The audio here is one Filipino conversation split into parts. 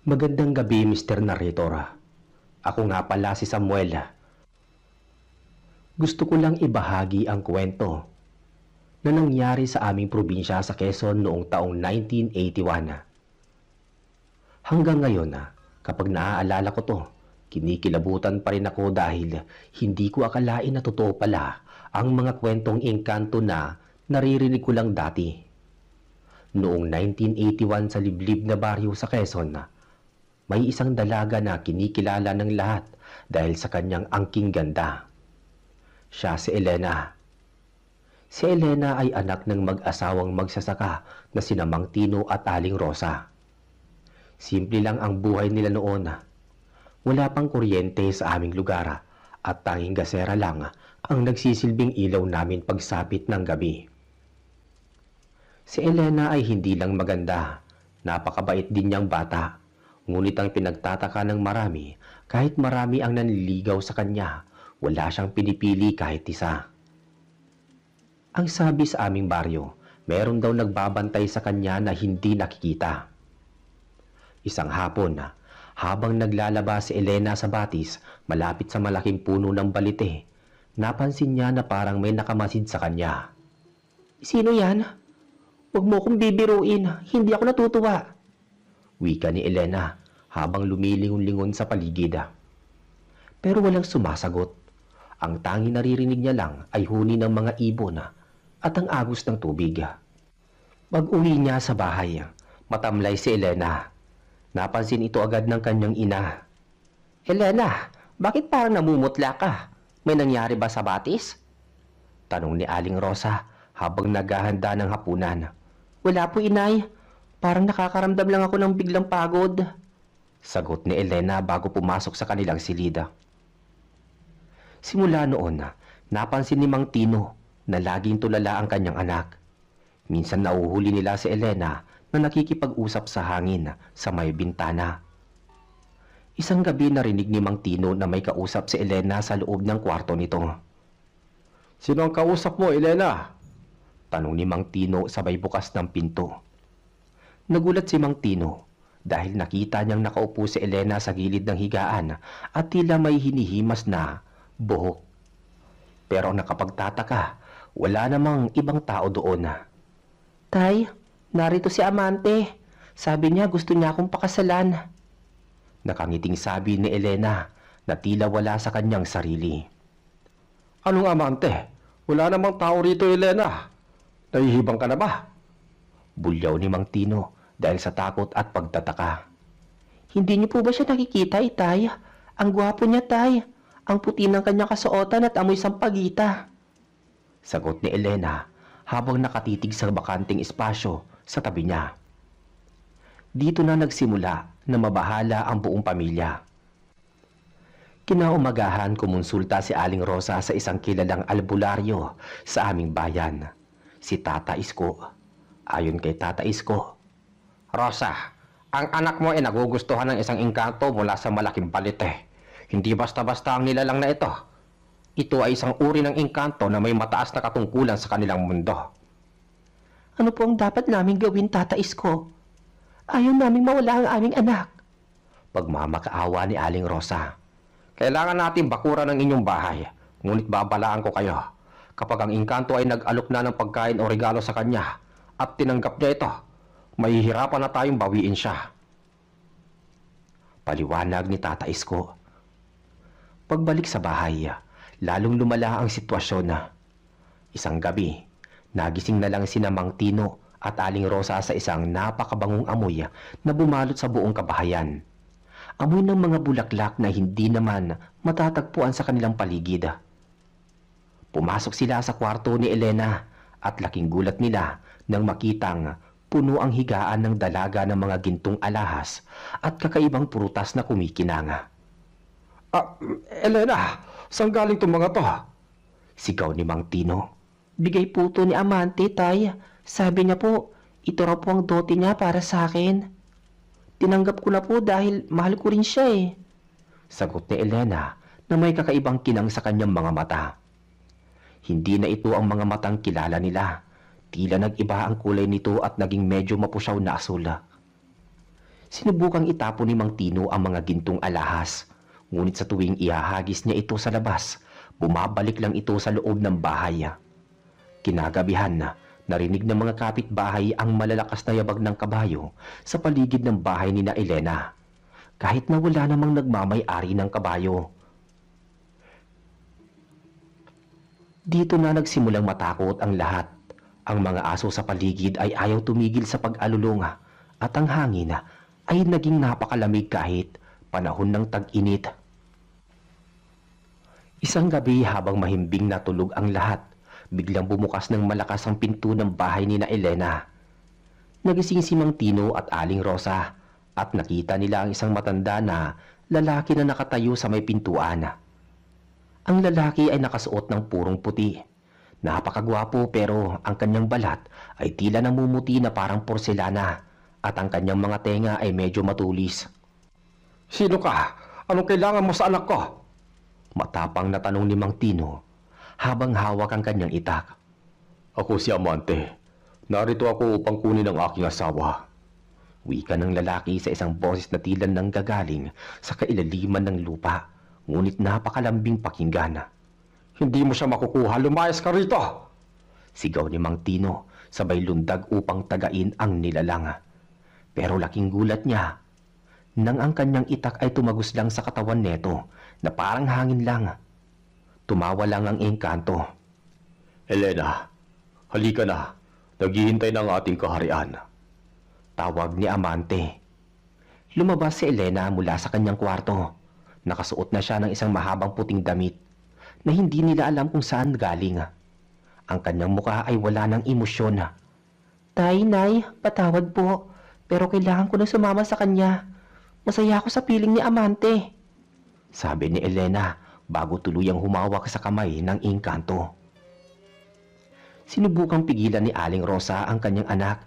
Magandang gabi, Mr. Narrator. Ako nga pala si Samuel. Gusto ko lang ibahagi ang kwento na nangyari sa aming probinsya sa Quezon noong taong 1981. Hanggang ngayon, kapag naaalala ko to, kinikilabutan pa rin ako dahil hindi ko akalain na totoo pala ang mga kwentong engkanto na naririnig ko lang dati. Noong 1981 sa liblib na baryo sa Quezon, may isang dalaga na kinikilala ng lahat dahil sa kanyang angking ganda. Siya si Elena. Si Elena ay anak ng mag-asawang magsasaka na sina Mang Tino at Aling Rosa. Simple lang ang buhay nila noon. Wala pang kuryente sa aming lugar at tanging gasera lang ang nagsisilbing ilaw namin pagsapit ng gabi. Si Elena ay hindi lang maganda, napakabait din niyang bata. Ngunit ang pinagtataka ng marami, kahit marami ang nanliligaw sa kanya, wala siyang pinipili kahit isa. Ang sabi sa aming baryo, meron daw nagbabantay sa kanya na hindi nakikita. Isang hapon, habang naglalaba si Elena sa batis malapit sa malaking puno ng balite, napansin niya na parang may nakamasid sa kanya. "Sino yan? Huwag mo kong bibiruin, hindi ako natutuwa," wika ni Elena habang lumilingon-lingon sa paligid. Pero walang sumasagot. Ang tanging naririnig niya lang ay huni ng mga ibon at ang agos ng tubig. Pag-uwi niya sa bahay, matamlay si Elena. Napansin ito agad ng kanyang ina. "Elena, bakit parang namumutla ka? May nangyari ba sa batis?" tanong ni Aling Rosa habang naghahanda ng hapunan. "Wala po, inay. Parang nakakaramdam lang ako ng biglang pagod," sagot ni Elena bago pumasok sa kanilang silida. Simula noon, napansin ni Mang Tino na laging tulala ang kanyang anak. Minsan nauhuli nila si Elena na nakikipag-usap sa hangin sa may bintana. Isang gabi narinig ni Mang Tino na may kausap si Elena sa loob ng kwarto nito. "Sino ang kausap mo, Elena?" tanong ni Mang Tino sabay bukas ng pinto. Nagulat si Mang Tino dahil nakita niyang nakaupo si Elena sa gilid ng higaan at tila may hinihimas na buhok. Pero nakapagtataka, wala namang ibang tao doon. "Tay, narito si Amante. Sabi niya gusto niya akong pakasalan," nakangiting sabi ni Elena na tila wala sa kanyang sarili. "Anong amante? Wala namang tao rito, Elena. Nahihibang ka na ba?" bulyaw ni Mang Tino dahil sa takot at pagtataka. "Hindi niyo po ba siya nakikita, Tay? Ang gwapo niya, Tay. Ang puti ng kanyang kasuotan at amoy sampagita," sagot ni Elena habang nakatitig sa bakanting espasyo sa tabi niya. Dito na nagsimula na mabahala ang buong pamilya. Kinaumagahan kumonsulta si Aling Rosa sa isang kilalang albularyo sa aming bayan, si Tata Isko. Ayon kay Tata Isko, "Rosa, ang anak mo ay nagugustuhan ng isang engkanto mula sa malaking balite. Hindi basta-basta ang nilalang na ito. Ito ay isang uri ng engkanto na may mataas na katungkulan sa kanilang mundo." "Ano po ang dapat naming gawin, Tata Isko? Ayaw naming mawala ang aming anak," pagmamakaawa ni Aling Rosa. "Kailangan natin bakuran ng inyong bahay. Ngunit babalaan ko kayo. Kapag ang engkanto ay nag-alok na ng pagkain o regalo sa kanya at tinanggap niya ito, mahihirapan na tayong bawiin siya." Paliwanag ni Tata Isko. Pagbalik sa bahay, lalong lumala ang sitwasyon. Isang gabi, nagising na lang sina Mang Tino at Aling Rosa sa isang napakabangong amoy na bumalot sa buong kabahayan. Amoy ng mga bulaklak na hindi naman matatagpuan sa kanilang paligid. Pumasok sila sa kwarto ni Elena at laking gulat nila nang makitang puno ang higaan ng dalaga ng mga gintong alahas at kakaibang prutas na kumikinanga. Elena, saan galing itong mga to?" sigaw ni Mang Tino. "Bigay po to ni Amante, Tay. Sabi niya po, ito raw po ang dote niya para sa akin. Tinanggap ko na po dahil mahal ko rin siya eh," sagot ni Elena na may kakaibang kinang sa kanyang mga mata. Hindi na ito ang mga matang kilala nila. Tila nag-iba ang kulay nito at naging medyo mapusyaw na asul. Sinubukang itapon ni Mang Tino ang mga gintong alahas, ngunit sa tuwing ihahagis niya ito sa labas, bumabalik lang ito sa loob ng bahay. Kinagabihan na, narinig ng mga kapitbahay ang malalakas na yabag ng kabayo sa paligid ng bahay ni na Elena, kahit na wala namang nagmamay-ari ng kabayo. Dito na nagsimulang matakot ang lahat. Ang mga aso sa paligid ay ayaw tumigil sa pag-alulunga at ang hangin ay naging napakalamig kahit panahon ng tag-init. Isang gabi habang mahimbing natulog ang lahat, biglang bumukas ng malakas ang pinto ng bahay ni na Elena. Nagising si Mang Tino at Aling Rosa at nakita nila ang isang matanda na lalaki na nakatayo sa may pintuan. Ang lalaki ay nakasuot ng purong puti. Napakagwapo pero ang kanyang balat ay tila namumuti na parang porselana at ang kanyang mga tenga ay medyo matulis. Sino ka? Anong kailangan mo sa anak ko? Matapang na tanong ni Mang Tino habang hawak ang kanyang itak. Ako si Amante. Narito ako upang kunin ang aking asawa. Wika ng lalaki sa isang boses na tila nang gagaling sa kailaliman ng lupa, ngunit napakalambing pakinggan. Hindi mo siya makukuha, lumayas ka rito! Sigaw ni Mang Tino, sabay lundag upang tagain ang nilalang. Pero laking gulat niya nang ang kanyang itak ay tumagos lang sa katawan neto na parang hangin lang. Tumawa lang ang engkanto. Elena, halika na. Naghihintay na ang ating kaharian. Tawag ni Amante. Lumabas si Elena mula sa kanyang kwarto. Nakasuot na siya ng isang mahabang puting damit na hindi nila alam kung saan galing. Ang kanyang mukha ay wala ng emosyon. Tay, Nay, patawad po. Pero kailangan ko na sumama sa kanya. Masaya ako sa piling ni Amante. Sabi ni Elena bago tuluyang humawak sa kamay ng engkanto. Sinubukang pigilan ni Aling Rosa ang kanyang anak.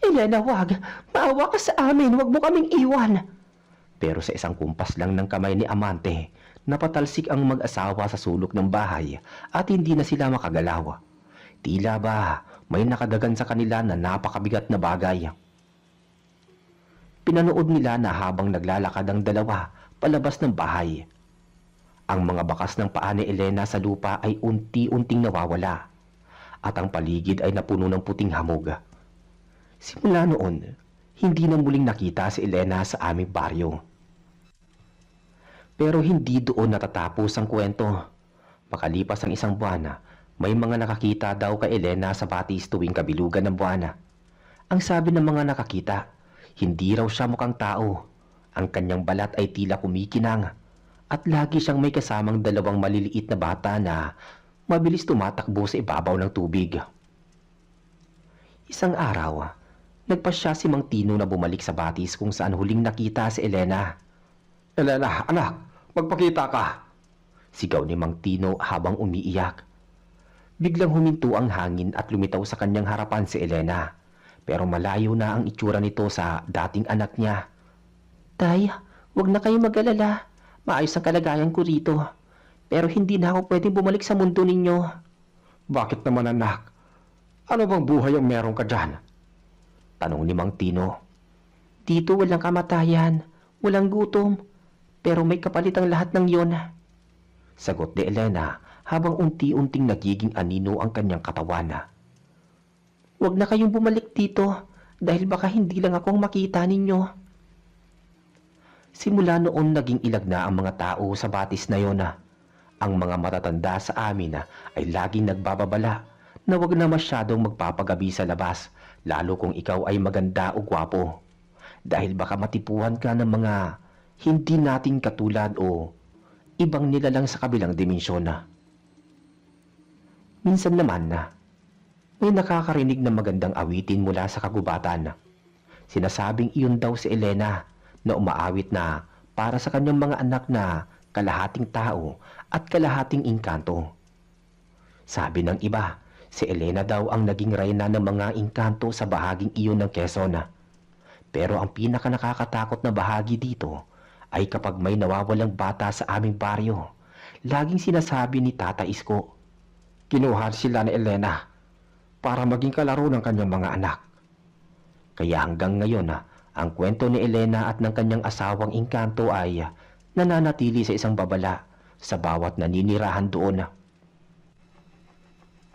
Elena, wag. Maawa ka sa amin. Wag mo kaming iwan. Pero sa isang kumpas lang ng kamay ni Amante, napatalsik ang mag-asawa sa sulok ng bahay at hindi na sila makagalaw. Tila ba may nakadagan sa kanila na napakabigat na bagay. Pinanood nila na habang naglalakad ang dalawa palabas ng bahay. Ang mga bakas ng paa ni Elena sa lupa ay unti-unting nawawala at ang paligid ay napuno ng puting hamog. Simula noon, hindi na muling nakita si Elena sa aming baryo. Pero hindi doon natatapos ang kwento. Makalipas ang isang buwan, may mga nakakita daw kay Elena sa batis tuwing kabilugan ng buwan. Ang sabi ng mga nakakita, hindi raw siya mukhang tao. Ang kanyang balat ay tila kumikinang at lagi siyang may kasamang dalawang maliliit na bata na mabilis tumatakbo sa ibabaw ng tubig. Isang araw, nagpasya si Mang Tino na bumalik sa batis kung saan huling nakita si Elena. Elena, anak, magpakita ka! Sigaw ni Mang Tino habang umiiyak. Biglang huminto ang hangin at lumitaw sa kanyang harapan si Elena. Pero malayo na ang itsura nito sa dating anak niya. Tay, wag na kayo mag-alala. Maayos ang kalagayan ko rito. Pero hindi na ako pwedeng bumalik sa mundo ninyo. Bakit naman, anak? Ano bang buhay ang meron ka dyan? Tanong ni Mang Tino. Dito walang kamatayan, walang gutom, pero may kapalit ang lahat ng yon. Sagot ni Elena habang unti-unting nagiging anino ang kanyang katawan. Huwag na kayong bumalik dito dahil baka hindi lang akong makita ninyo. Simula noon naging ilag na ang mga tao sa batis na yon. Ang mga matatanda sa amin ay laging nagbababala na huwag na masyadong magpapagabi sa labas, lalo kung ikaw ay maganda o gwapo. Dahil baka matipuhan ka ng mga hindi natin katulad o ibang nilalang sa kabilang dimensyon. Minsan naman may nakakarinig ng magandang awitin mula sa kagubatan. Sinasabing iyon daw si Elena na umaawit na para sa kanyang mga anak na kalahating tao at kalahating engkanto. Sabi ng iba, si Elena daw ang naging reyna ng mga engkanto sa bahaging iyon ng Quezon. Pero ang pinaka nakakatakot na bahagi dito ay kapag may nawawalang bata sa aming baryo. Laging sinasabi ni Tata Isko, Kinuha sila ni Elena para maging kalaro ng kanyang mga anak. Kaya hanggang ngayon Ang kwento ni Elena at ng kanyang asawang Engkanto ay nananatili sa isang babala sa bawat naninirahan doon.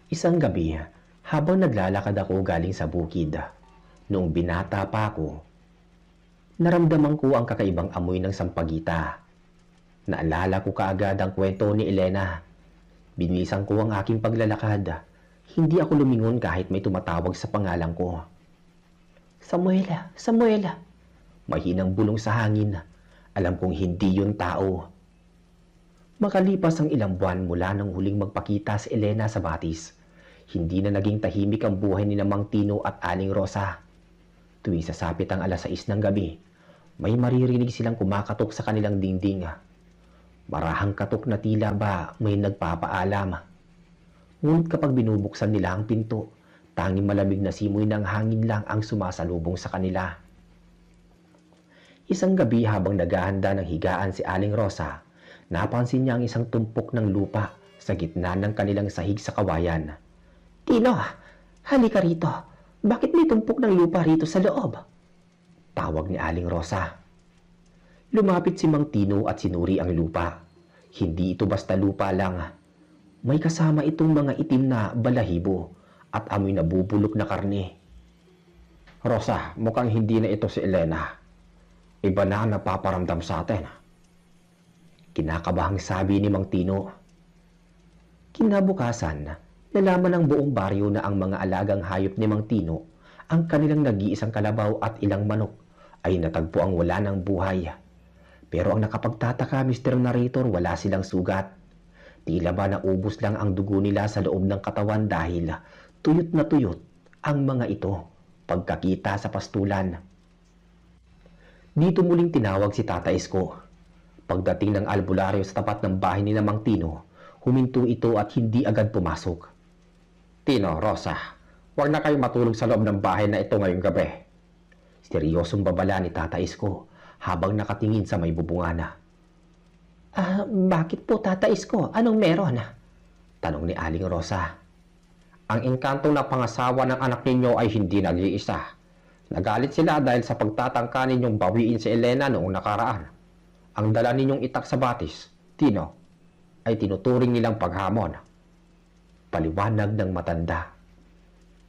Isang gabi, habang naglalakad ako galing sa bukid, noong binata pa ako, naramdaman ko ang kakaibang amoy ng sampagita. Naalala ko kaagad ang kwento ni Elena. Binisan ko ang aking paglalakad. Hindi ako lumingon kahit may tumatawag sa pangalan ko. Samuela, Samuela. Mahinang bulong sa hangin. Alam kong hindi yun tao. Makalipas ang ilang buwan mula nang huling magpakita si Elena sa batis, hindi na naging tahimik ang buhay ni Mang Tino at Aling Rosa. Tuwing sasapit ang 6:00 ng gabi, may maririnig silang kumakatok sa kanilang dingding. Marahang katok na tila ba may nagpapaalam. Ngunit kapag binubuksan nila ang pinto, tanging malamig na simoy ng hangin lang ang sumasalubong sa kanila. Isang gabi habang naghahanda ng higaan si Aling Rosa, napansin niya ang isang tumpok ng lupa sa gitna ng kanilang sahig sa kawayan. Tino, halika rito. Bakit may tumpok ng lupa rito sa loob? Tawag ni Aling Rosa. Lumapit si Mang Tino at sinuri ang lupa. Hindi ito basta lupa lang. May kasama itong mga itim na balahibo at amoy na bubulok na karne. Rosa, mukhang hindi na ito si Elena. Iba na ang napaparamdam sa atin. Kinakabahang sabi ni Mang Tino. Kinabukasan, nalaman ng buong baryo na ang mga alagang hayop ni Mang Tino, ang kanilang nag-iisang kalabaw at ilang manok, ay natagpo ang wala ng buhay. Pero ang nakapagtataka, Mr. Narrator, wala silang sugat. Tila ba naubos lang ang dugo nila sa loob ng katawan dahil tuyot na tuyot ang mga ito pagkakita sa pastulan. Dito muling tinawag si Tata Isko. Pagdating ng albularyo sa tapat ng bahay ni Mang Tino, huminto ito at hindi agad pumasok. Tino, Rosa, huwag na kayo matulog sa loob ng bahay na ito ngayong gabi. Seryosong babala ni Tata Isko habang nakatingin sa may bubungana. Bakit po, Tata Isko? Anong meron? Tanong ni Aling Rosa. Ang engkanto na pangasawa ng anak ninyo ay hindi nag-iisa. Nagalit sila dahil sa pagtatangka ninyong bawiin si Elena noong nakaraan. Ang dala ninyong itak sa batis, Tino, ay tinuturing nilang paghamon. Paliwanag ng matanda.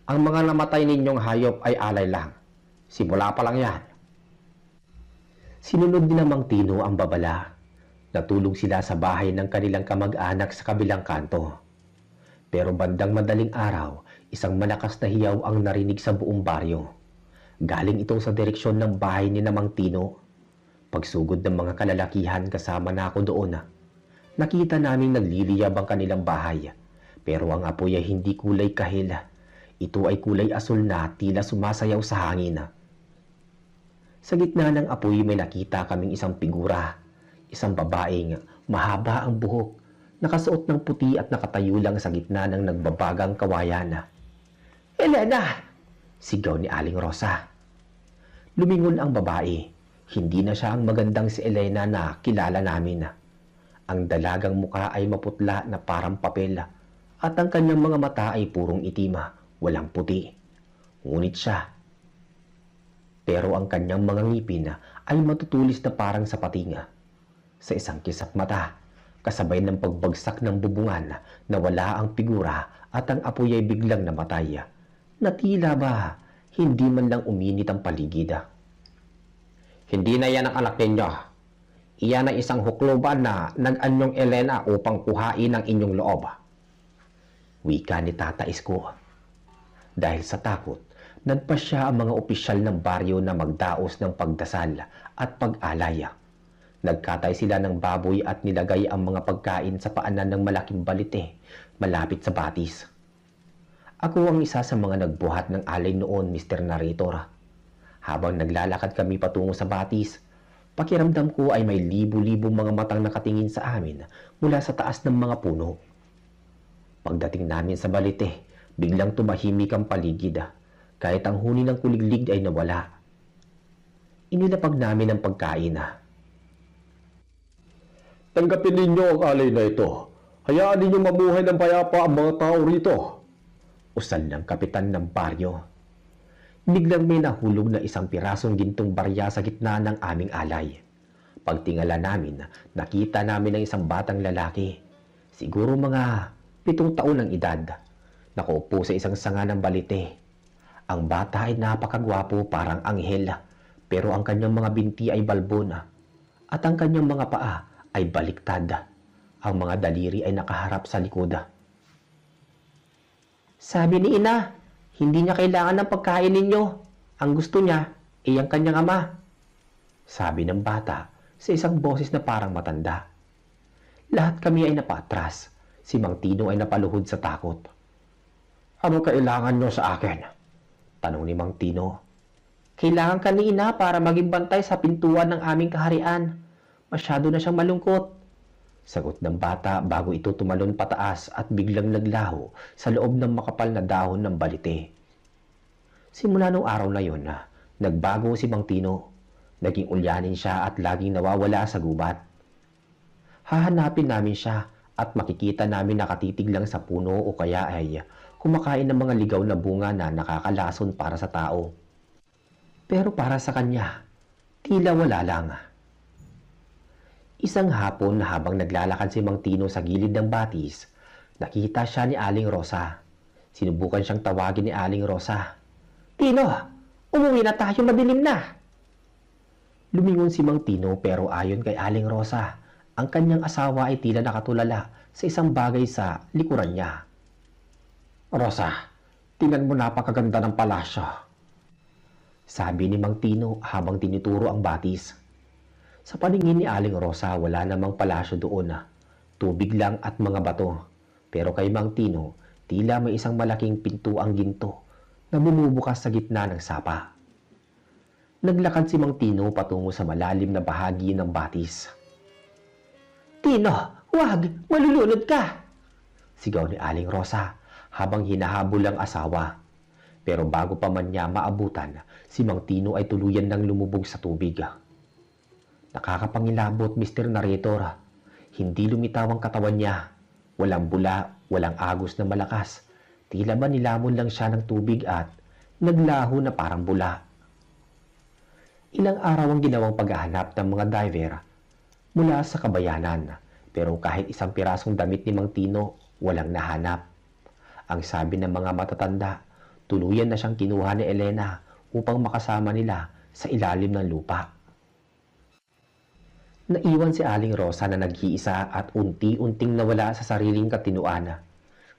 Ang mga namatay ninyong hayop ay alay lang. Simula pa lang yan. Sinunod ni Mang Tino ang babala. Natulog sila sa bahay ng kanilang kamag-anak sa kabilang kanto. Pero bandang madaling araw, isang malakas na hiyaw ang narinig sa buong baryo. Galing ito sa direksyon ng bahay ni Mang Tino. Pagsugod ng mga kalalakihan kasama na ako doon. Nakita naming nagliliyab ang kanilang bahay. Pero ang apoy ay hindi kulay kahil. Ito ay kulay asul na tila sumasayaw sa hangin. Sa gitna ng apoy may nakita kaming isang figura. Isang babaeng mahaba ang buhok, nakasuot ng puti at nakatayo lang sa gitna ng nagbabagang kawayan. Elena! Sigaw ni Aling Rosa. Lumingon ang babae. Hindi na siya ang magandang si Elena na kilala namin. Ang dalagang muka ay maputla na parang papel at ang kanyang mga mata ay purong itim, walang puti. Ngunit siya. Pero ang kanyang mga ngipin ay matutulis na parang sapating. Sa isang kisap mata, kasabay ng pagbagsak ng bubungan, nawala ang figura at ang apoy ay biglang namatay. Na tila ba hindi man lang uminit ang paligid. Hindi na yan ang anak ninyo. Iyan ay isang hukluban na nag-anyong Elena upang kuhain ang inyong loob. Wika ni Tata Isko. Dahil sa takot, nagpasya ang mga opisyal ng baryo na magdaos ng pagdasal at pag-alay. Nagkatay sila ng baboy at nilagay ang mga pagkain sa paanan ng malaking balite malapit sa batis. Ako ang isa sa mga nagbuhat ng alay noon, Mr. Narrator. Habang naglalakad kami patungo sa batis, pakiramdam ko ay may libu-libong mga matang nakatingin sa amin mula sa taas ng mga puno. Pagdating namin sa balite, biglang tumahimik ang paligid. Kahit ang huni ng kuliglig ay nawala. Inilapag namin ang pagkain. Tanggapin ninyo ang alay na ito. Hayaan ninyo mamuhay ng payapa ang mga tao rito. Usal ng kapitan ng baryo. Biglang may nahulog na isang pirasong gintong barya sa gitna ng aming alay. Pagtingala namin, nakita namin ang isang batang lalaki. Siguro mga 7 taon ang edad. Nakaupo sa isang sanga ng balite. Ang bata ay napakagwapo, parang anghel, pero ang kanyang mga binti ay balbon at ang kanyang mga paa ay baliktad. Ang mga daliri ay nakaharap sa likod. Sabi ni ina, hindi niya kailangan ng pagkain ninyo. Ang gusto niya ay ang kanyang ama. Sabi ng bata sa isang boses na parang matanda. Lahat kami ay napatras. Si Mang Tino ay napaluhod sa takot. Ano kailangan niyo sa akin? Tanong ni Mang Tino. Kailangan ka ni ina para maging bantay sa pintuan ng aming kaharian. Masyado na siyang malungkot. Sagot ng bata bago ito tumalon pataas at biglang naglaho sa loob ng makapal na dahon ng balite. Simula nung araw na yon, nagbago si Mang Tino. Naging ulyanin siya at laging nawawala sa gubat. Hahanapin namin siya at makikita namin nakatitig lang sa puno o kaya ay kumakain ng mga ligaw na bunga na nakakalason para sa tao. Pero para sa kanya, tila wala lang. Isang hapon habang naglalakad si Mang Tino sa gilid ng batis, nakita siya ni Aling Rosa. Sinubukan siyang tawagin ni Aling Rosa. Tino, umuwi na tayo, madilim na. Lumingon si Mang Tino pero ayon kay Aling Rosa, ang kanyang asawa ay tila nakatulala sa isang bagay sa likuran niya. Rosa, tingnan mo napakaganda ng palasyo. Sabi ni Mang Tino habang tinuturo ang batis. Sa paningin ni Aling Rosa, wala namang palasyo doon. Tubig lang at mga bato. Pero kay Mang Tino, tila may isang malaking pintuang ginto na bumubukas sa gitna ng sapa. Naglakad si Mang Tino patungo sa malalim na bahagi ng batis. Tino, wag! Malulunod ka! Sigaw ni Aling Rosa habang hinahabol ang asawa. Pero bago pa man niya maabutan, si Mang Tino ay tuluyan ng lumubog sa tubig. Nakakapangilabot, Mr. Narrator. Hindi lumitaw ang katawan niya. Walang bula, walang agos na malakas. Tila ba nilamon lang siya ng tubig at naglaho na parang bula. Ilang araw ang ginawang paghahanap ng mga diver mula sa kabayanan. Pero kahit isang pirasong damit ni Mang Tino, walang nahanap. Ang sabi ng mga matatanda, tuluyan na siyang kinuha ni Elena upang makasama nila sa ilalim ng lupa. Naiwan si Aling Rosa na nag-iisa at unti-unting nawala sa sariling katinuan.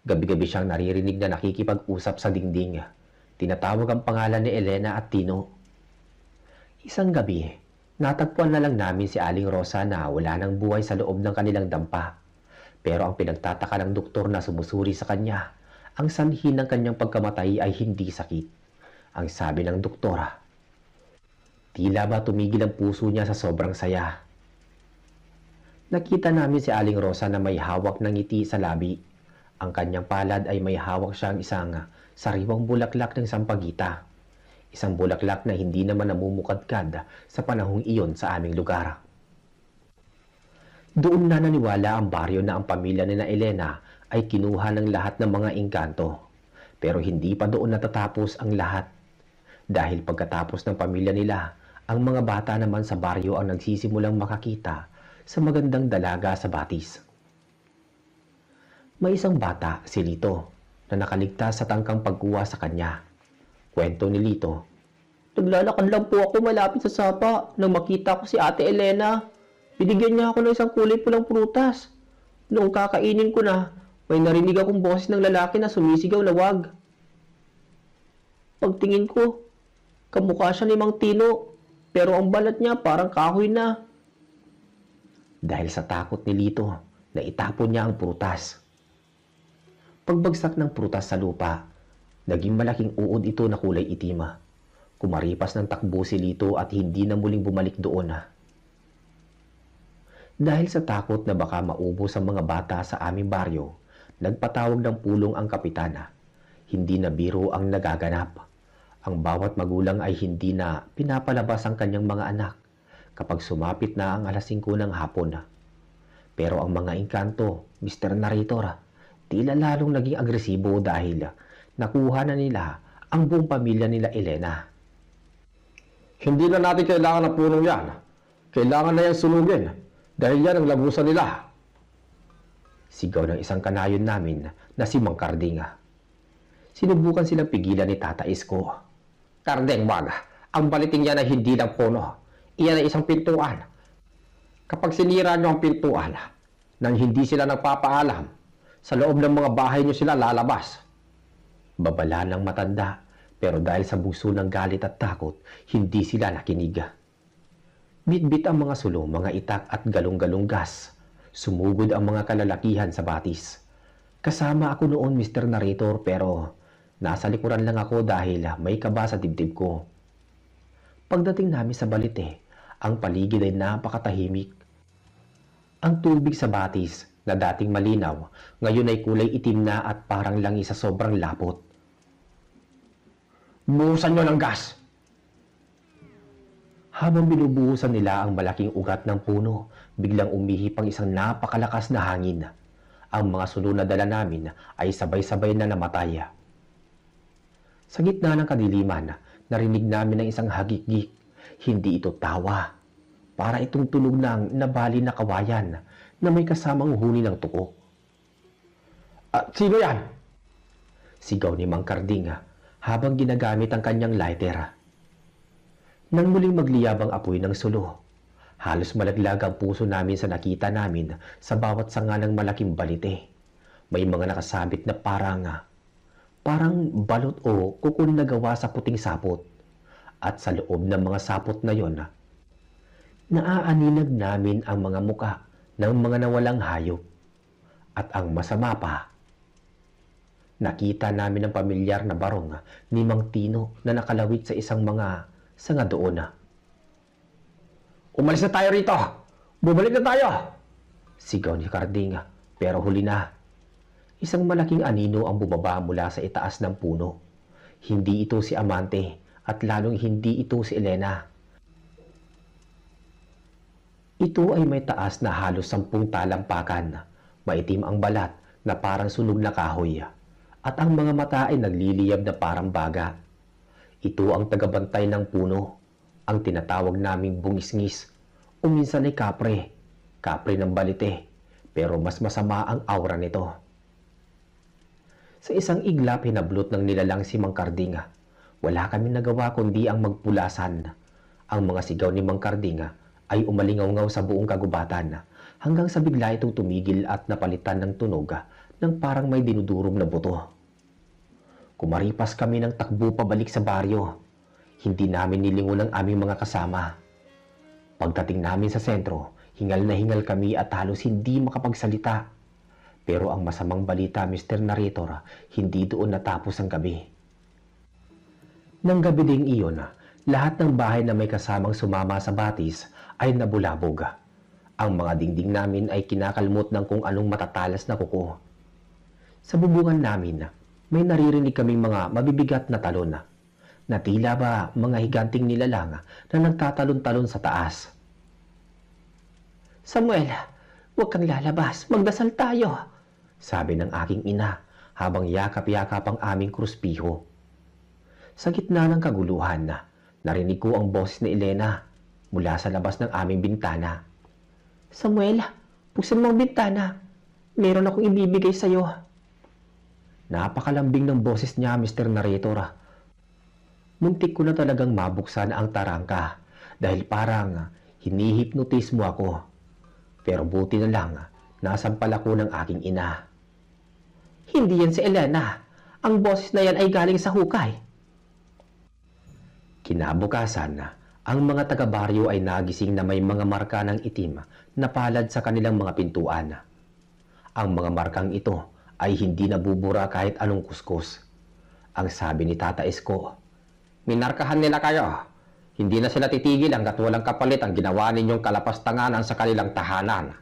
Gabi-gabi siyang naririnig na nakikipag-usap sa dingding. Tinatawag ang pangalan ni Elena at Tino. Isang gabi, natagpuan na lang namin si Aling Rosa na wala nang buhay sa loob ng kanilang dampa. Pero ang pinagtataka ng doktor na sumusuri sa kanya, ang sanhi ng kanyang pagkamatay ay hindi sakit. Ang sabi ng doktora, tila ba tumigil ang puso niya sa sobrang saya. Nakita namin si Aling Rosa na may hawak ng ngiti sa labi. Ang kanyang palad ay may hawak siyang isang sariwang bulaklak ng sampagita. Isang bulaklak na hindi naman namumukadkad sa panahong iyon sa aming lugar. Doon na naniwala ang baryo na ang pamilya ni na Elena ay kinuha ng lahat ng mga engkanto. Pero hindi pa doon natatapos ang lahat. Dahil pagkatapos ng pamilya nila, ang mga bata naman sa baryo ang nagsisimulang makakita sa magandang dalaga sa batis. May isang bata, si Lito, na nakaligtas sa tangkang pagkuha sa kanya. Kwento ni Lito, naglalakad lang po ako malapit sa sapa nang makita ko si Ate Elena. Binigyan niya ako ng isang kulay pulang prutas. Noong kakainin ko na, may narinig akong boses ng lalaki na sumisigaw na wag. Pagtingin ko, kamukha siya ni Mang Tino, pero ang balat niya parang kahoy na. Dahil sa takot ni Lito, naitapon niya ang prutas. Pagbagsak ng prutas sa lupa, naging malaking uod ito na kulay itim. Kumaripas ng takbo si Lito at hindi na muling bumalik doon. Dahil sa takot na baka maubos ang mga bata sa aming baryo, nagpatawag ng pulong ang kapitana. Hindi na biro ang nagaganap. Ang bawat magulang ay hindi na pinapalabas ang kanyang mga anak kapag sumapit na ang alas 5 ng hapon. Pero ang mga engkanto, Mr. Narrator, tila lalong naging agresibo dahil nakuha na nila ang buong pamilya nila Elena. Hindi na natin kailangan ng punong yan. Kailangan na yan sunugin dahil yan ang lagusan nila. Sigaw ng isang kanayon namin na si Mang Karding. Sinubukan silang pigilan ni Tata Isko. Karding, wag. Ang baliting yan ay hindi lang puno. Iyan ay isang pintuan. Kapag sinira nyo ang pintuan, nang hindi sila nagpapaalam, sa loob ng mga bahay nyo sila lalabas. Babala ng matanda, pero dahil sa bugso ng galit at takot, hindi sila nakinig. Bitbit ang mga sulong, mga itak at galong-galong gas. Sumugod ang mga kalalakihan sa batis. Kasama ako noon, Mr. Narrator, pero nasa likuran lang ako dahil may kaba sa dibdib ko. Pagdating namin sa Balite, ang paligid ay napakatahimik. Ang tubig sa batis na dating malinaw, ngayon ay kulay itim na at parang langis sa sobrang lapot. Buhusan nyo ng gas! Habang binubuhusan nila ang malaking ugat ng puno, biglang umihip ang isang napakalakas na hangin. Ang mga sulo na dala namin ay sabay-sabay na namatay. Sa gitna ng kadiliman, narinig namin ang isang hagik-gik. Hindi ito tawa. Para itong tunog ng nabali na kawayan na may kasamang huni ng tuko. Sino yan? Sigaw ni Mang Karding habang ginagamit ang kanyang lighter. Nang muling magliyab ang apoy ng sulo, halos malaglag ang puso namin sa nakita namin sa bawat sanga ng malaking balite. May mga nakasabit na parang balot o kukul na gawa sa puting sapot. At sa loob ng mga sapot na yon, naaaninag namin ang mga muka ng mga nawalang hayop. At ang masama pa, nakita namin ang pamilyar na barong ni Mang Tino na nakalawit sa isang mga sanga doon. Umalis na tayo rito! Bumalik na tayo! Sigaw ni Karding, pero huli na. Isang malaking anino ang bumaba mula sa itaas ng puno. Hindi ito si Amante at lalong hindi ito si Elena. Ito ay may taas na halos 10 talampakan. Maitim ang balat na parang sunog na kahoy. At ang mga mata ay nagliliyab na parang baga. Ito ang tagabantay ng puno, ang tinatawag naming bungisngis o minsan ay kapre ng balite, pero mas masama ang aura nito. Sa isang iglap hinablot ng nilalang si Mang Karding. Wala kaming nagawa kundi ang magpulasan. Ang mga sigaw ni Mang Karding ay umalingaw-ngaw sa buong kagubatan hanggang sa bigla itong tumigil at napalitan ng tunog ng parang may dinudurog na buto. Kumaripas kami ng takbo pabalik sa baryo. Hindi namin nilingon ang aming mga kasama. Pagdating namin sa sentro, hingal na hingal kami at halos hindi makapagsalita. Pero ang masamang balita, Mr. Narrator, hindi doon natapos ang gabi. Nang gabi ding iyon, lahat ng bahay na may kasamang sumama sa batis ay nabulabog. Ang mga dingding namin ay kinakalmot ng kung anong matatalas na kuko. Sa bubungan namin, may naririnig kaming mga mabibigat na talon na tila ba mga higanting nilalang na nagtatalon-talon sa taas. Samuel, huwag kang lalabas. Magdasal tayo, sabi ng aking ina habang yakap-yakap ang aming kruspiho. Sa gitna ng kaguluhan, narinig ko ang boses ni Elena mula sa labas ng aming bintana. Samuel, buksan mo ang bintana. Meron akong ibibigay sa'yo. Napakalambing ng boses niya, Mr. Narrator. Muntik ko na talagang mabuksan ang tarangka dahil parang hinihipnotis mo ako. Pero buti na lang, nasampal ako ng aking ina. Hindi yan si Elena. Ang boses na yan ay galing sa hukay. Kinabukasan, ang mga taga-baryo ay nagising na may mga marka ng itim na palad sa kanilang mga pintuan. Ang mga markang ito ay hindi nabubura kahit anong kuskus. Ang sabi ni Tata Isko, minarkahan nila kayo. Hindi na sila titigil hanggat walang kapalit ang ginawa ninyong kalapastanganan sa kanilang tahanan.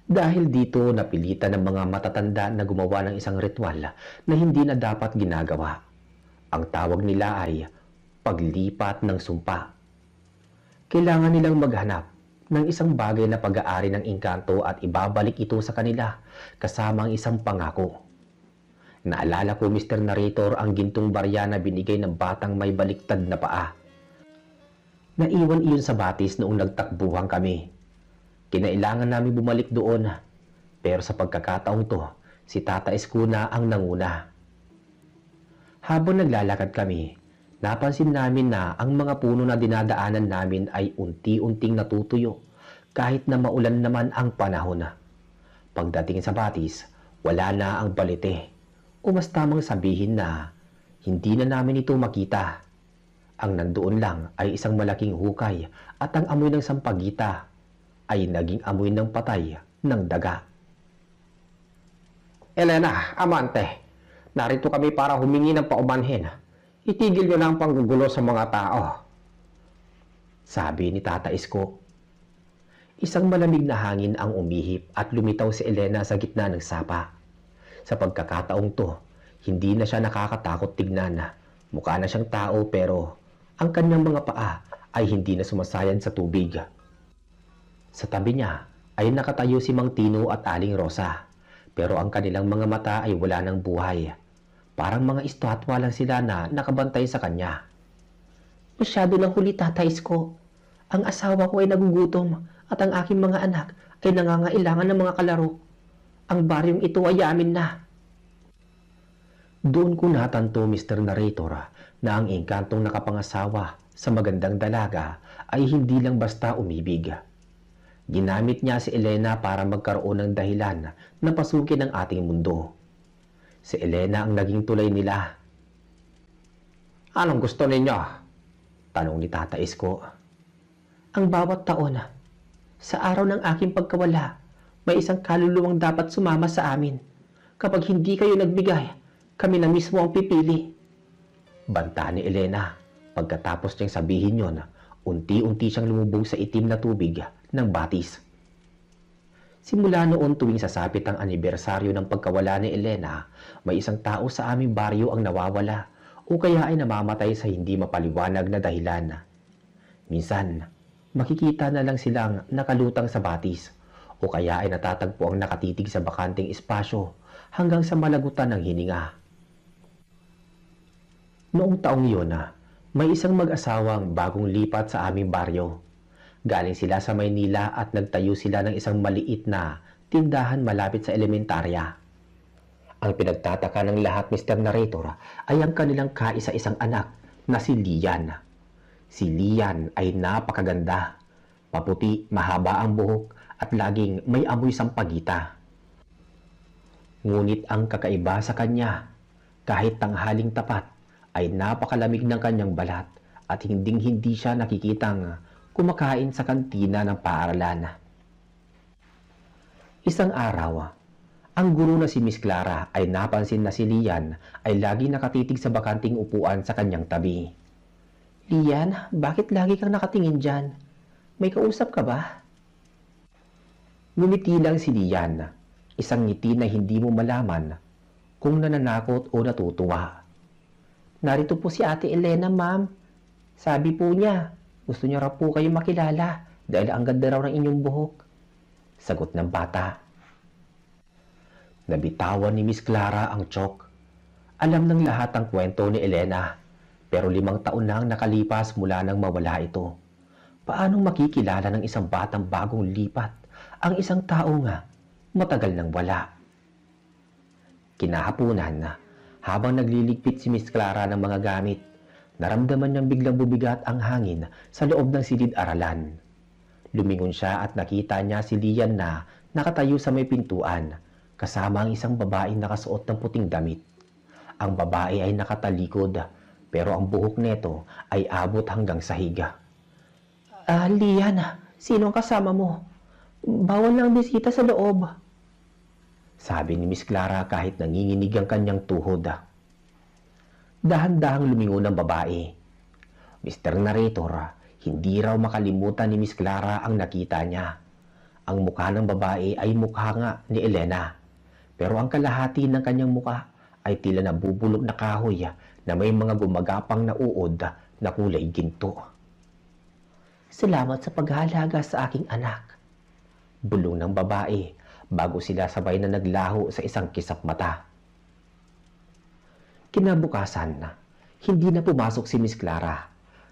Dahil dito napilitan ng mga matatanda na gumawa ng isang ritual na hindi na dapat ginagawa. Ang tawag nila ay paglipat ng sumpa. Kailangan nilang maghanap ng isang bagay na pag-aari ng engkanto at ibabalik ito sa kanila kasama ang isang pangako. Naalala ko, Mr. Narrator, ang gintong barya na binigay ng batang may baliktad na paa. Naiwan iyon sa batis noong nagtakbuhan kami. Kinailangan namin bumalik doon, pero sa pagkakataong to, si Tata Escuna ang nanguna. Habang naglalakad kami, napansin namin na ang mga puno na dinadaanan namin ay unti-unting natutuyo kahit na maulan naman ang panahon. Pagdating sa batis, wala na ang balite. O mas tamang sabihin na hindi na namin ito makita. Ang nandoon lang ay isang malaking hukay at ang amoy ng sampagita ay naging amoy ng patay ng daga. Elena, amante, narito kami para humingi ng paumanhin. Itigil niyo na ang panggugulo sa mga tao. Sabi ni Tata Isko. Isang malamig na hangin ang umihip at lumitaw si Elena sa gitna ng sapa. Sa pagkakataong to, hindi na siya nakakatakot tignan. Mukha na siyang tao pero ang kanyang mga paa ay hindi na sumasayad sa tubig. Sa tabi niya ay nakatayo si Mang Tino at Aling Rosa, pero ang kanilang mga mata ay wala ng buhay. Parang mga estatwa lang sila na nakabantay sa kanya. Masyado lang huli, Tata Isko. Ang asawa ko ay nagugutom at ang aking mga anak ay nangangailangan ng mga kalaro. Ang baryong ito ay amin na. Doon ko natanto, Mr. Narrator, na ang engkantong nakapangasawa sa magandang dalaga ay hindi lang basta umibig. Ginamit niya si Elena para magkaroon ng dahilan na pasukin ang ating mundo. Si Elena ang naging tulay nila. Anong gusto ninyo? Tanong ni Tata Isko. Ang bawat taon, sa araw ng aking pagkawala, may isang kaluluwang dapat sumama sa amin. Kapag hindi kayo nagbigay, kami na mismo ang pipili. Banta ni Elena. Pagkatapos niyang sabihin yon, unti-unti siyang lumubog sa itim na tubig ng batis. Simula noon tuwing sasapit ang anibersaryo ng pagkawala ni Elena, may isang tao sa aming baryo ang nawawala o kaya ay namamatay sa hindi mapaliwanag na dahilan. Minsan, makikita na lang silang nakalutang sa batis o kaya ay natatagpo ang nakatitig sa bakanting espasyo hanggang sa malagutan ng hininga. Noong taong yun, may isang mag-asawang bagong lipat sa aming baryo. Galing sila sa Maynila at nagtayo sila ng isang maliit na tindahan malapit sa elementarya. Ang pinagtataka ng lahat, Mr. Narrator, ay ang kanilang kaisa-isang anak na si Lian. Si Lian ay napakaganda. Maputi, mahaba ang buhok at laging may amoy sampagita. Ngunit ang kakaiba sa kanya, kahit tanghaling tapat, ay napakalamig ng kanyang balat at hinding-hindi siya nakikitang kumakain sa kantina ng paaralan. Isang araw, ang guro na si Miss Clara ay napansin na si Lian ay lagi nakatitig sa bakanting upuan sa kanyang tabi. Lian, bakit lagi kang nakatingin dyan? May kausap ka ba? Ngumiti lang si Lian, isang ngiti na hindi mo malaman kung nananakot o natutuwa. Narito po si Ate Elena, ma'am. Sabi po niya, gusto niya raw po kayo makilala dahil ang ganda raw ng inyong buhok. Sagot ng bata. Nabitawan ni Miss Clara ang tiyok. Alam ng lahat ang kwento ni Elena, pero 5 taon na ang nakalipas mula nang mawala ito. Paanong makikilala ng isang batang bagong lipat ang isang tao nga matagal nang wala? Kinahapunan na, habang nagliligpit si Miss Clara ng mga gamit, naramdaman niyang biglang bubigat ang hangin sa loob ng silid-aralan. Lumingon siya at nakita niya si Lian na nakatayo sa may pintuan, kasama ang isang babaeng nakasuot ng puting damit. Ang babae ay nakatalikod, pero ang buhok nito ay abot hanggang sa higa. Lian, sino ang kasama mo? Bawal lang bisita sa loob. Sabi ni Miss Clara kahit nanginginig ang kanyang tuhod. Dahan-dahang lumingon ang babae. Mr. Narrator, hindi raw makalimutan ni Miss Clara ang nakita niya. Ang mukha ng babae ay mukha nga ni Elena, pero ang kalahati ng kanyang mukha ay tila nabubulok na kahoy na may mga gumagapang na uod na kulay ginto. Salamat sa paghahalaga sa aking anak. Bulong ng babae bago sila sabay na naglaho sa isang kisap mata. Kinabukasan, hindi na pumasok si Miss Clara.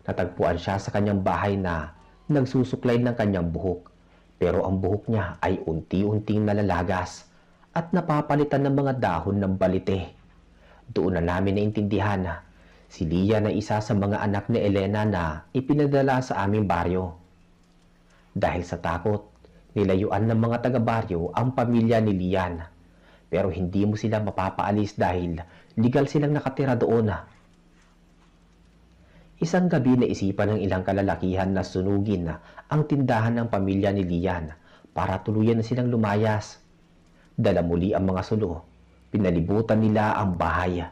Natagpuan siya sa kanyang bahay na nagsusuklay ng kanyang buhok. Pero ang buhok niya ay unti-unting nalalagas at napapalitan ng mga dahon ng balite. Doon na namin naintindihan na si Lia na isa sa mga anak ni Elena na ipinadala sa aming baryo. Dahil sa takot, nilayuan ng mga taga-baryo ang pamilya ni Lian. Pero hindi mo sila mapapaalis dahil legal silang nakatira doon. Isang gabi na isipan ng ilang kalalakihan na sunugin ang tindahan ng pamilya ni Lian para tuluyan na silang lumayas. Dala muli ang mga sulo. Pinalibutan nila ang bahay.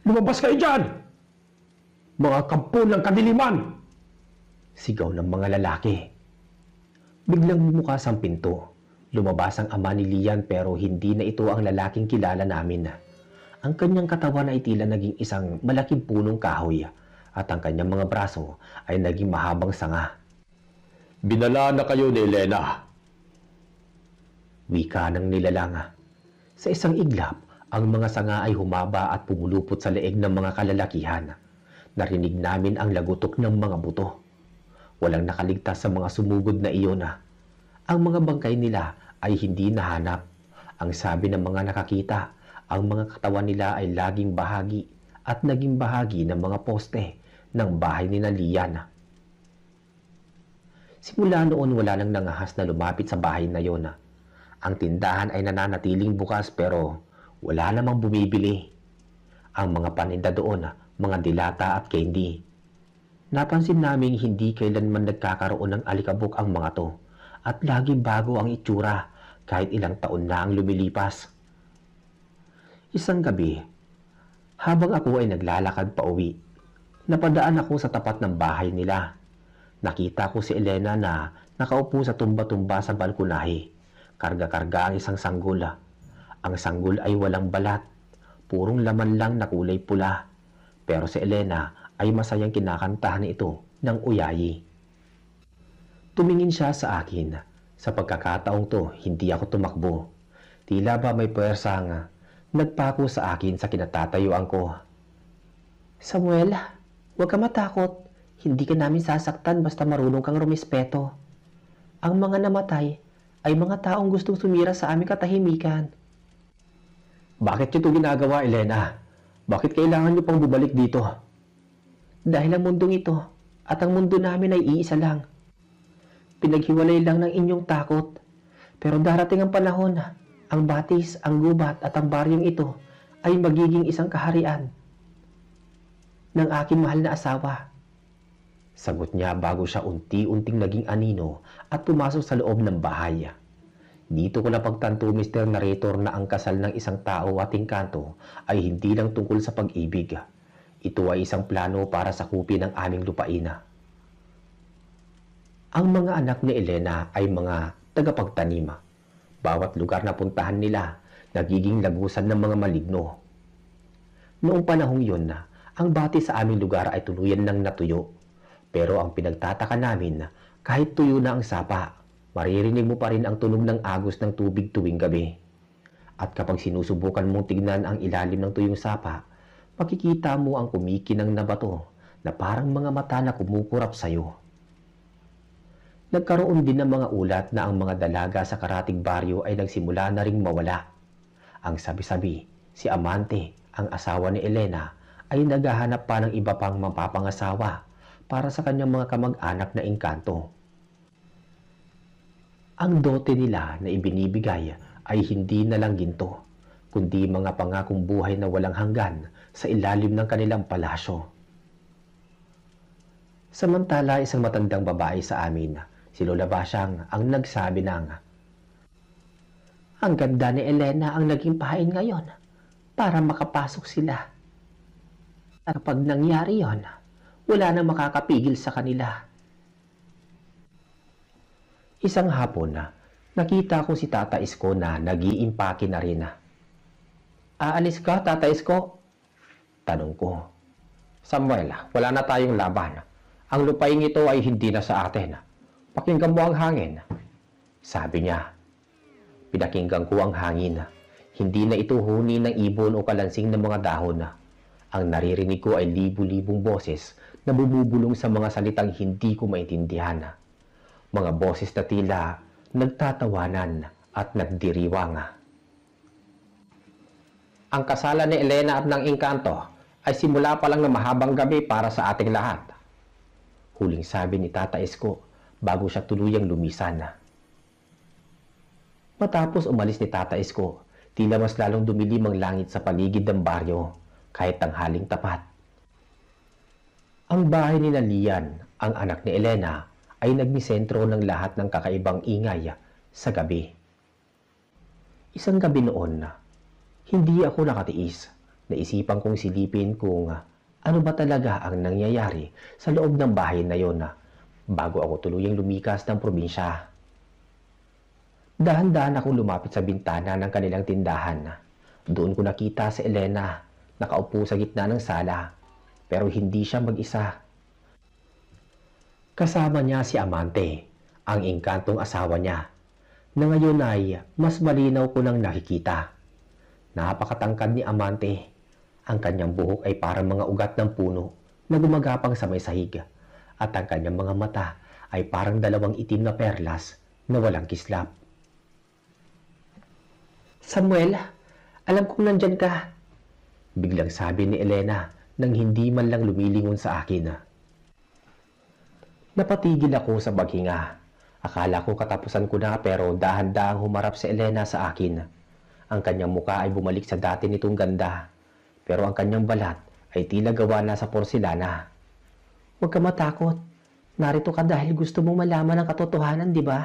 Lumabas kayo dyan! Mga kampo ng kadiliman! Sigaw ng mga lalaki. Biglang bumukas ang pinto. Lumabas ang ama ni Lian pero hindi na ito ang lalaking kilala namin. Ang kanyang katawan ay tila naging isang malaking punong kahoy at ang kanyang mga braso ay naging mahabang sanga. Binala na kayo ni Elena. Wika ng nilalang. Sa isang iglap, ang mga sanga ay humaba at pumulupot sa leeg ng mga kalalakihan. Narinig namin ang lagutok ng mga buto. Walang nakaligtas sa mga sumugod na iyon. Ang mga bangkay nila ay hindi nahanap. Ang sabi ng mga nakakita, ang mga katawan nila ay laging bahagi at naging bahagi ng mga poste ng bahay ni Lian. Simula noon wala nang nangahas na lumapit sa bahay na yon. Ang tindahan ay nananatiling bukas pero wala namang bumibili. Ang mga paninda doon, mga dilata at candy. Napansin naming hindi kailanman nagkakaroon ng alikabok ang mga to at laging bago ang itsura kahit ilang taon na ang lumilipas. Isang gabi, habang ako ay naglalakad pa uwi, napadaan ako sa tapat ng bahay nila. Nakita ko si Elena na nakaupo sa tumba-tumba sa balkonahe. Karga-karga ang isang sanggol. Ang sanggol ay walang balat, purong laman lang na kulay pula. Pero si Elena ay masayang kinakantahan ito ng uyayi. Tumingin siya sa akin. Sa pagkakataong to, hindi ako tumakbo. Tila ba may puwersang nagpako sa akin sa kinatatayuan ko. Samuel, huwag ka matakot. Hindi ka namin sasaktan basta marunong kang rumispeto. Ang mga namatay ay mga taong gustong sumira sa aming katahimikan. Bakit ito ginagawa, Elena? Bakit kailangan niyo pang bumalik dito? Dahil ang mundong ito at ang mundo namin ay iisa lang. Pinaghiwalay lang ng inyong takot. Pero darating ang panahon, ang batis, ang gubat at ang baryong ito ay magiging isang kaharian ng aking mahal na asawa. Sagot niya bago siya unti-unting naging anino at pumasok sa loob ng bahay. Dito ko napagtanto, Mr. Narrator, na ang kasal ng isang tao at engkanto ay hindi lang tungkol sa pag-ibig. Ito ay isang plano para sakupin ang aming lupain. Ang mga anak ni Elena ay mga tagapagtanim. Bawat lugar na puntahan nila, nagiging lagusan ng mga maligno. Noong panahong yun, ang bati sa aming lugar ay tuluyan ng natuyo. Pero ang pinagtataka namin, kahit tuyo na ang sapa, maririnig mo pa rin ang tunog ng agos ng tubig tuwing gabi. At kapag sinusubukan mong tignan ang ilalim ng tuyong sapa, makikita mo ang kumikinang na bato na parang mga mata na kumukurap sa'yo. Nagkaroon din ng mga ulat na ang mga dalaga sa karating baryo ay nagsimula na ring mawala. Ang sabi-sabi, si Amante, ang asawa ni Elena, ay naghahanap pa ng iba pang mapapangasawa para sa kanyang mga kamag-anak na engkanto. Ang dote nila na ibinibigay ay hindi na lang ginto, kundi mga pangakong buhay na walang hanggan sa ilalim ng kanilang palasyo. Samantala, isang matandang babae sa amin, si Lola Basyang, ang nagsabi ng, "Ang ganda ni Elena ang naging pahain ngayon para makapasok sila. Kapag nangyari yon, wala nang makakapigil sa kanila." Isang hapon, nakita ko si Tata Isko na nag-iimpake na rin. "Aalis ka, Tata Isko?" Tanong ko. "Samuel, wala na tayong laban. Ang lupain ito ay hindi na sa atin. Pakinggan mo ang hangin." Sabi niya. Pinakinggan ko ang hangin. Hindi na ito huni ng ibon o kalansing ng mga dahon. Ang naririnig ko ay libu-libong boses na bumubulong sa mga salitang hindi ko maintindihan. Mga boses na tila nagtatawanan at nagdiriwang. Ang kasalan ni Elena at ng Engkanto ay simula pa lang ng mahabang gabi para sa ating lahat. Huling sabi ni Tata Esko bago siya tuluyang lumisan. Matapos umalis ni Tata Esko, tila mas lalong dumilim ang langit sa paligid ng baryo kahit tanghaling tapat. Ang bahay ni Lian, ang anak ni Elena, ay nagmisentro ng lahat ng kakaibang ingay sa gabi. Isang gabi noon, hindi ako nakatiis. Naisipan kong silipin kung ano ba talaga ang nangyayari sa loob ng bahay na yon bago ako tuluyang lumikas ng probinsya. Dahan-dahan akong lumapit sa bintana ng kanilang tindahan. Doon ko nakita si Elena nakaupo sa gitna ng sala, pero hindi siya mag-isa. Kasama niya si Amante, ang engkantong asawa niya, na ngayon ay mas malinaw ko nang nakikita. Napakatangkad ni Amante. Ang kanyang buhok ay parang mga ugat ng puno na gumagapang sa may sahig, at ang kanyang mga mata ay parang dalawang itim na perlas na walang kislap. Samuel, alam kong nandyan ka. Biglang sabi ni Elena nang hindi man lang lumilingon sa akin. Napatigil ako sa paghinga. Akala ko katapusan ko na pero dahan-dahang humarap si Elena sa akin. Ang kanyang muka ay bumalik sa dati nitong ganda, pero ang kanyang balat ay tila gawa na sa porselana. Huwag ka matakot. Narito ka dahil gusto mong malaman ang katotohanan, di ba?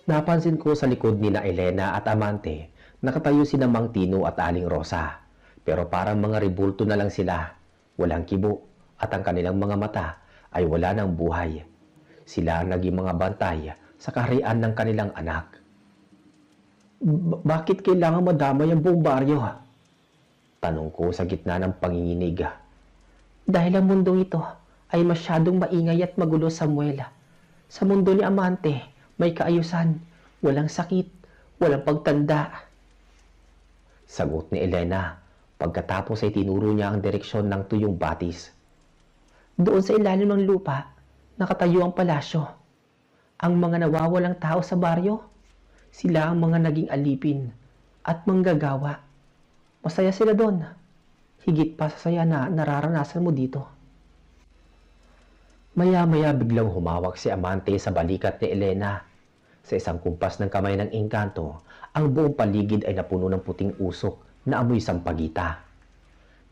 Napansin ko sa likod ni na Elena at Amante, nakatayo sina Mang Tino at Aling Rosa, pero parang mga rebulto na lang sila. Walang kibo at ang kanilang mga mata ay wala ng buhay. Sila ang naging mga bantay sa kaharian ng kanilang anak. Bakit kailangan madamay ang buong baryo? Tanong ko sa gitna ng panginginig. Dahil ang mundong ito ay masyadong maingay at magulo, Samuel. Sa mundo ni Amante, may kaayusan, walang sakit, walang pagtanda. Sagot ni Elena, pagkatapos ay tinuro niya ang direksyon ng tuyong batis. Doon sa ilalim ng lupa, nakatayo ang palasyo. Ang mga nawawalang tao sa baryo, sila ang mga naging alipin at manggagawa. Masaya sila doon. Higit pa sa saya na nararanasan mo dito. Maya-maya biglang humawak si Amante sa balikat ni Elena. Sa isang kumpas ng kamay ng engkanto, ang buong paligid ay napuno ng puting usok na amoy sampagita.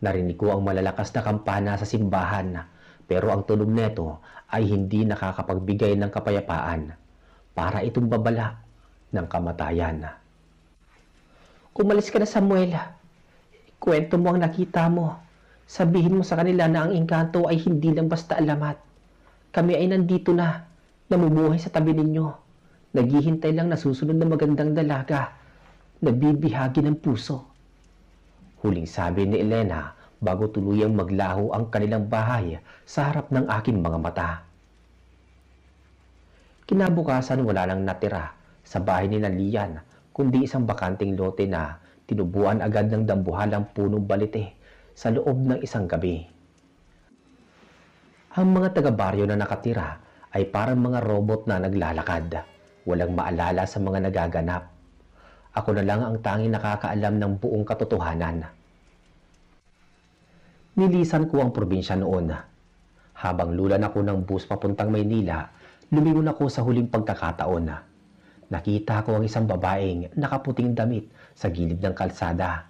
Narinig ko ang malalakas na kampana sa simbahan, pero ang tunog neto ay hindi nakakapagbigay ng kapayapaan. Para itong babala ng kamatayan. Umalis ka na, Samuel. Kwento mo ang nakita mo. Sabihin mo sa kanila na ang engkanto ay hindi lang basta alamat. Kami ay nandito na, namumuhay sa tabi ninyo. Naghihintay lang na susunod na magandang dalaga. Nabibihagi ng puso. Huling sabi ni Elena bago tuluyang maglaho ang kanilang bahay sa harap ng aking mga mata. Kinabukasan wala nang natira sa bahay ni Lian kundi isang bakanting lote na tinubuan agad ng dambuhalang punong balite sa loob ng isang gabi. Ang mga taga-baryo na nakatira ay parang mga robot na naglalakad, walang maalala sa mga nagaganap. Ako na lang ang tanging nakakaalam ng buong katotohanan. Nilisan ko ang probinsya noon. Habang lulan ako ng bus papuntang Maynila, lumingon ako sa huling pagkakataon. Nakita ko ang isang babaeng nakaputing damit sa gilid ng kalsada.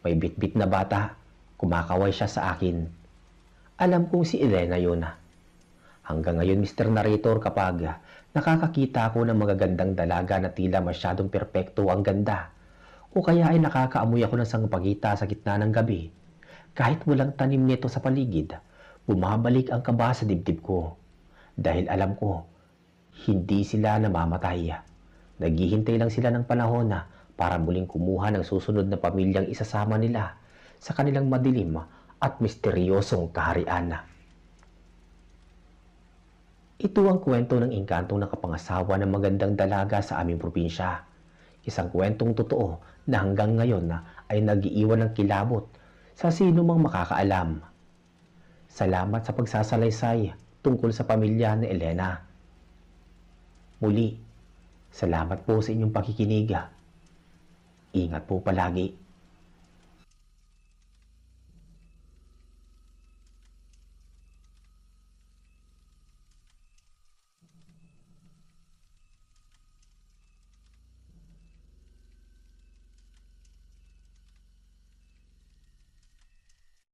May bitbit na bata, kumakaway siya sa akin. Alam kong si Elena yun. Hanggang ngayon, Mr. Narrator, kapag nakakakita ako ng magagandang dalaga na tila masyadong perpekto ang ganda, o kaya ay nakakaamoy ako ng sangpagita sa gitna ng gabi, kahit walang tanim nito sa paligid, bumabalik ang kaba sa dibdib ko. Dahil alam ko, hindi sila namamatay. Naghihintay lang sila ng panahon na para muling kumuha ng susunod na pamilyang isasama nila sa kanilang madilim at misteryosong kaharian. Ito ang kwento ng engkantong nakapangasawa ng magandang dalaga sa aming probinsya. Isang kwentong totoo na hanggang ngayon ay nag-iiwan ng kilabot sa sino mang makakaalam. Salamat sa pagsasalaysay tungkol sa pamilya ni Elena. Muli, salamat po sa inyong pakikinig. Ingat po palagi.